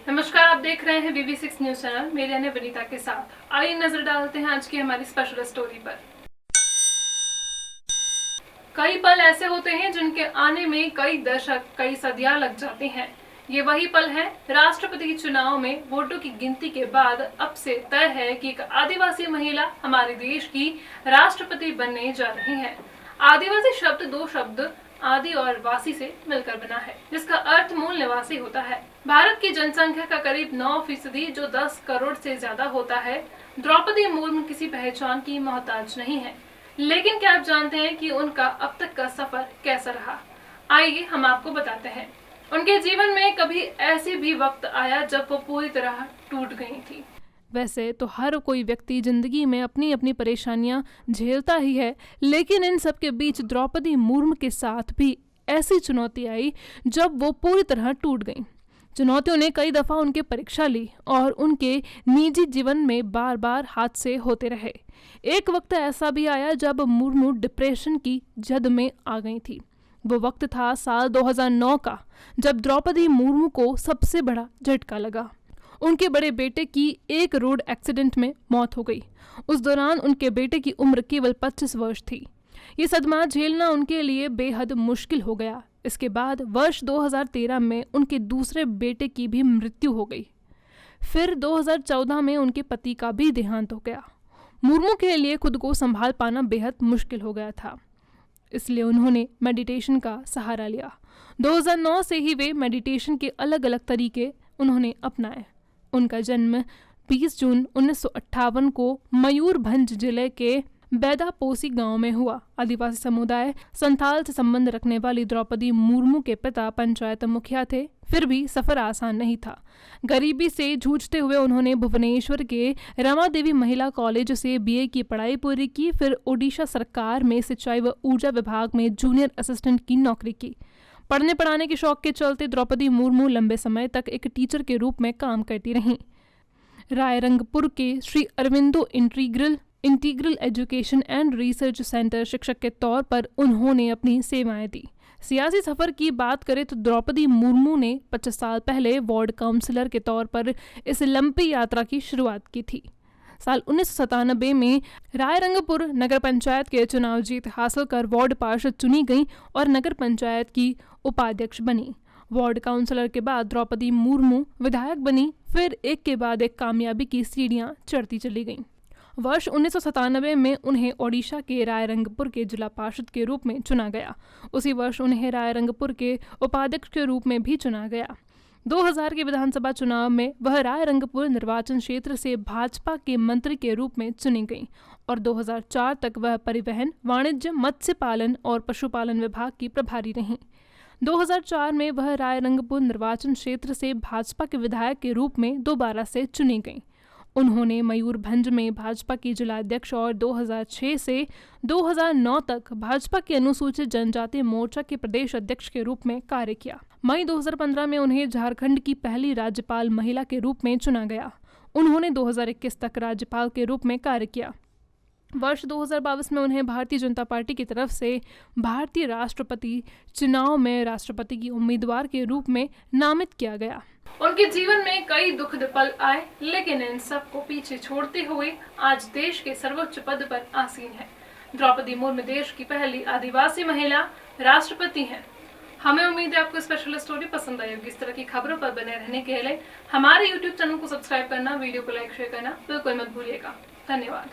नमस्कार, आप देख रहे हैं VV6 न्यूज चैनल। मेरे यानी वनीता के साथ आइए नजर डालते हैं आज की हमारी स्पेशल स्टोरी पर। कई पल ऐसे होते हैं जिनके आने में कई दशक, कई सदियां लग जाती हैं। ये वही पल है राष्ट्रपति चुनाव में वोटों की गिनती के बाद अब से तय है कि एक आदिवासी महिला हमारे देश की राष्ट्रपति बनने जा रही है। आदिवासी शब्द दो शब्द आदि और वासी से मिलकर बना है, जिसका अर्थ मूल निवासी होता है। भारत की जनसंख्या का करीब 9%, जो 10 करोड़ से ज्यादा होता है। द्रौपदी मुर्मू किसी पहचान की मोहताज नहीं है, लेकिन क्या आप जानते हैं कि उनका अब तक का सफर कैसा रहा? आइए हम आपको बताते हैं। उनके जीवन में कभी ऐसे भी वक्त आया जब वो पूरी तरह टूट गई थी। वैसे तो हर कोई व्यक्ति जिंदगी में अपनी अपनी परेशानियां झेलता ही है, लेकिन इन सब के बीच द्रौपदी मुर्मू के साथ भी ऐसी चुनौती आई जब वो पूरी तरह टूट गईं। चुनौतियों ने कई दफा उनके परीक्षा ली और उनके निजी जीवन में बार बार हादसे होते रहे। एक वक्त ऐसा भी आया जब मुर्मू डिप्रेशन की जद में आ गई थी। वो वक्त था साल 2009 का, जब द्रौपदी मुर्मू को सबसे बड़ा झटका लगा। उनके बड़े बेटे की एक रोड एक्सीडेंट में मौत हो गई। उस दौरान उनके बेटे की उम्र केवल 25 वर्ष थी। ये सदमा झेलना उनके लिए बेहद मुश्किल हो गया। इसके बाद वर्ष 2013 में उनके दूसरे बेटे की भी मृत्यु हो गई। फिर 2014 में उनके पति का भी देहांत हो गया। मुर्मू के लिए खुद को संभाल पाना बेहद मुश्किल हो गया था, इसलिए उन्होंने मेडिटेशन का सहारा लिया। 2009 से ही वे मेडिटेशन के अलग अलग तरीके उन्होंने अपनाए। उनका जन्म 20 जून 1958 को मयूरभंज जिले के बैदापोसी गांव में हुआ। आदिवासी समुदाय संथाल से संबंध रखने वाली द्रौपदी मुर्मू के पिता पंचायत मुखिया थे। फिर भी सफर आसान नहीं था। गरीबी से जूझते हुए उन्होंने भुवनेश्वर के रमा देवी महिला कॉलेज से BA की पढ़ाई पूरी की। फिर ओडिशा सरकार में सिंचाई व ऊर्जा विभाग में जूनियर असिस्टेंट की नौकरी की। पढ़ने पढ़ाने के शौक के चलते द्रौपदी मुर्मू लंबे समय तक एक टीचर के रूप में काम करती रहीं। रायरंगपुर के Shri Aurobindo integral education and research centre शिक्षक के तौर पर उन्होंने अपनी सेवाएं दी। सियासी सफर की बात करें तो द्रौपदी मुर्मू ने 25 साल पहले वार्ड काउंसिलर के तौर पर इस लंबी यात्रा की शुरुआत की थी। साल 1997 में रायरंगपुर नगर पंचायत के चुनाव जीत हासिल कर वार्ड पार्षद चुनी गई और नगर पंचायत की उपाध्यक्ष बनी। वार्ड काउंसिलर के बाद द्रौपदी मुर्मू विधायक बनी। फिर एक के बाद एक कामयाबी की सीढ़ियां चढ़ती चली गईं। वर्ष 1997 में उन्हें ओडिशा के रायरंगपुर के जिला पार्षद के रूप में चुना गया। उसी वर्ष उन्हें रायरंगपुर के उपाध्यक्ष के रूप में भी चुना गया। 2000 के विधानसभा चुनाव में वह रायरंगपुर निर्वाचन क्षेत्र से भाजपा के मंत्री के रूप में चुनी गई और 2004 तक वह परिवहन, वाणिज्य, मत्स्य पालन और पशुपालन विभाग की प्रभारी रहीं। 2004 में वह रायरंगपुर निर्वाचन क्षेत्र से भाजपा के विधायक के रूप में दोबारा से चुनी गईं। उन्होंने मयूरभंज में भाजपा की जिलाध्यक्ष और 2006 से 2009 तक भाजपा के अनुसूचित जनजाति मोर्चा के प्रदेश अध्यक्ष के रूप में कार्य किया। मई 2015 में उन्हें झारखंड की पहली राज्यपाल महिला के रूप में चुना गया। उन्होंने 2021 तक राज्यपाल के रूप में कार्य किया। वर्ष 2022 में उन्हें भारतीय जनता पार्टी की तरफ से भारतीय राष्ट्रपति चुनाव में राष्ट्रपति की उम्मीदवार के रूप में नामित किया गया। उनके जीवन में कई दुखद पल आए, लेकिन इन सब को पीछे छोड़ते हुए आज देश के सर्वोच्च पद पर आसीन है। द्रौपदी मुर्मू देश की पहली आदिवासी महिला राष्ट्रपति हैं। हमें उम्मीद है आपको स्पेशल स्टोरी पसंद आई होगी। इस तरह की खबरों पर बने रहने के लिए हमारे YouTube चैनल को सब्सक्राइब करना, वीडियो को लाइक शेयर करना बिल्कुल मत भूलिएगा। धन्यवाद।